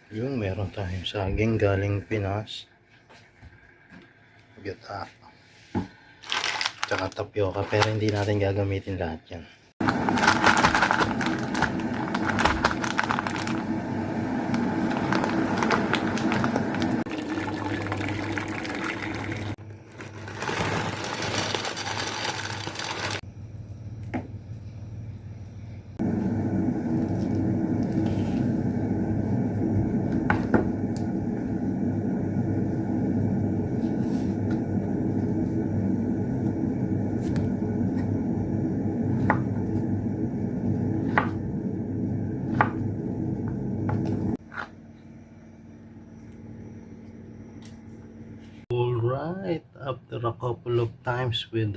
Yung meron tayong saging galing Pinas, gata, tsaka tapioca, pero hindi natin gagamitin lahat yan. Alright, after a couple of times with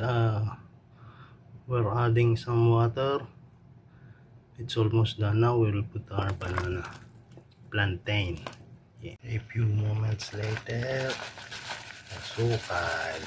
we're adding some water, it's almost done. Now we'll put our banana plantain. Yeah. A few moments later, asukal.